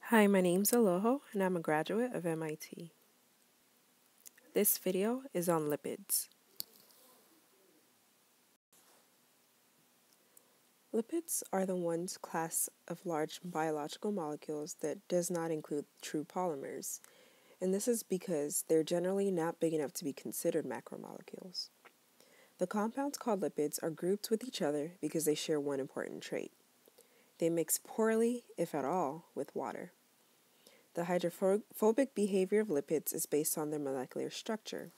Hi, my name's Aloho, and I'm a graduate of MIT. This video is on lipids. Lipids are the one class of large biological molecules that does not include true polymers, and this is because they're generally not big enough to be considered macromolecules. The compounds called lipids are grouped with each other because they share one important trait. They mix poorly, if at all, with water. The hydrophobic behavior of lipids is based on their molecular structure.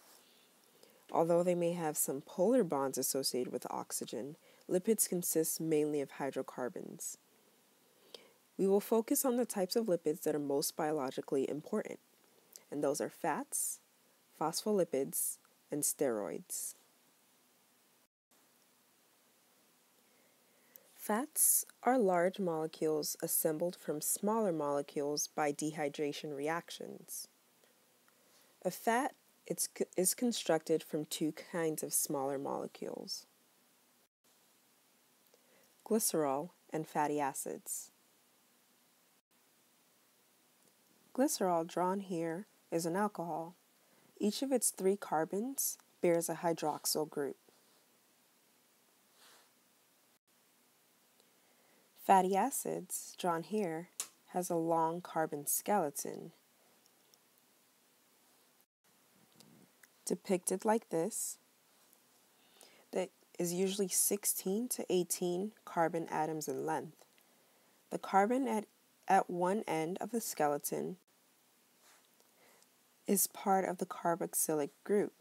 Although they may have some polar bonds associated with oxygen, lipids consist mainly of hydrocarbons. We will focus on the types of lipids that are most biologically important, and those are fats, phospholipids, and steroids. Fats are large molecules assembled from smaller molecules by dehydration reactions. A fat is constructed from two kinds of smaller molecules: glycerol and fatty acids. Glycerol, drawn here, is an alcohol. Each of its 3 carbons bears a hydroxyl group. Fatty acids, drawn here, has a long carbon skeleton, depicted like this, that is usually 16 to 18 carbon atoms in length. The carbon at one end of the skeleton is part of the carboxylic group.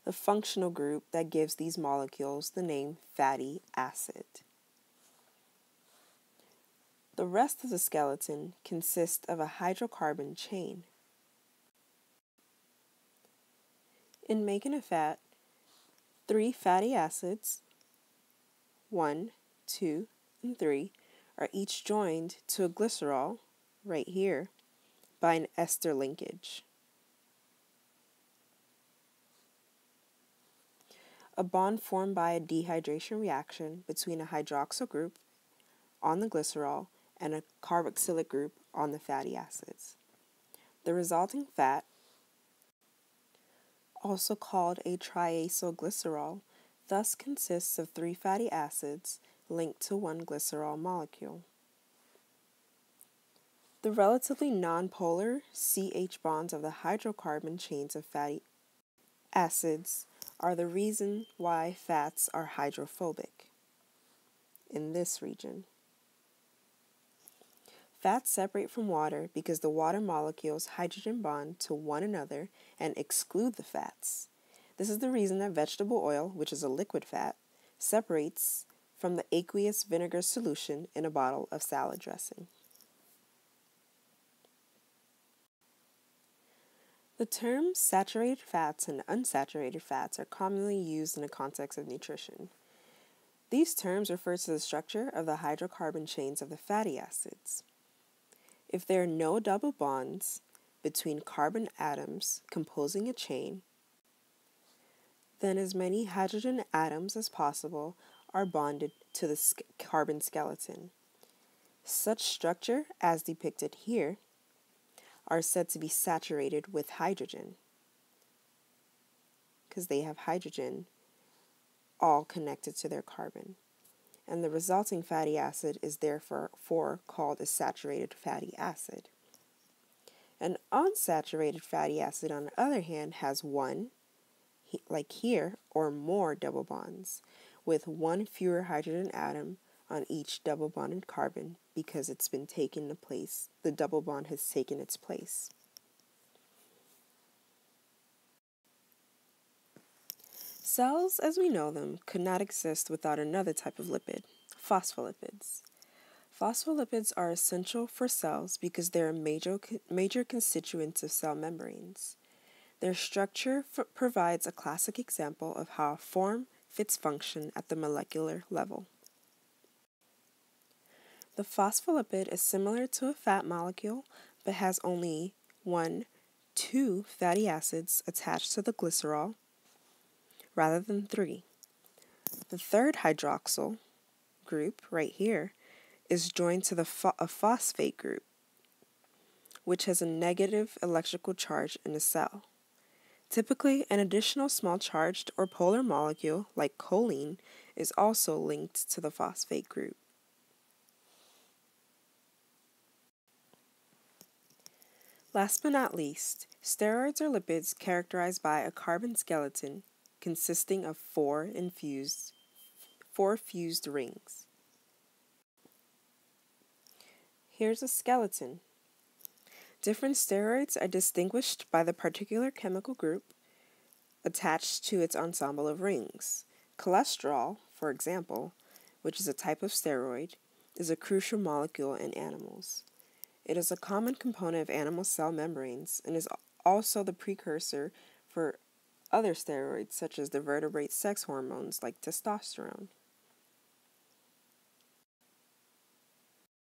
The functional group that gives these molecules the name fatty acid. The rest of the skeleton consists of a hydrocarbon chain. In making a fat, 3 fatty acids, 1, 2, and 3, are each joined to a glycerol, right here, by an ester linkage. A bond formed by a dehydration reaction between a hydroxyl group on the glycerol and a carboxylic group on the fatty acids. The resulting fat, also called a triacylglycerol, thus consists of 3 fatty acids linked to one glycerol molecule. The relatively nonpolar CH bonds of the hydrocarbon chains of fatty acids are the reason why fats are hydrophobic in this region. Fats separate from water because the water molecules hydrogen bond to one another and exclude the fats. This is the reason that vegetable oil, which is a liquid fat, separates from the aqueous vinegar solution in a bottle of salad dressing. The terms saturated fats and unsaturated fats are commonly used in the context of nutrition. These terms refer to the structure of the hydrocarbon chains of the fatty acids. If there are no double bonds between carbon atoms composing a chain, then as many hydrogen atoms as possible are bonded to the carbon skeleton. Such structure, as depicted here, are said to be saturated with hydrogen because they have hydrogen all connected to their carbon, and the resulting fatty acid is therefore called a saturated fatty acid. An unsaturated fatty acid, on the other hand, has one, like here, or more double bonds, with one fewer hydrogen atom on each double bonded carbon because it's been taken place. The double bond has taken its place. Cells, as we know them, could not exist without another type of lipid, phospholipids. Phospholipids are essential for cells because they are major constituents of cell membranes. Their structure provides a classic example of how a form fits function at the molecular level. The phospholipid is similar to a fat molecule, but has only 2 fatty acids attached to the glycerol, rather than 3. The third hydroxyl group, right here, is joined to a phosphate group, which has a negative electrical charge in the cell. Typically, an additional small charged or polar molecule, like choline, is also linked to the phosphate group. Last but not least, steroids are lipids characterized by a carbon skeleton consisting of four fused rings. Here's a skeleton. Different steroids are distinguished by the particular chemical group attached to its ensemble of rings. Cholesterol, for example, which is a type of steroid, is a crucial molecule in animals. It is a common component of animal cell membranes and is also the precursor for other steroids such as the vertebrate sex hormones like testosterone.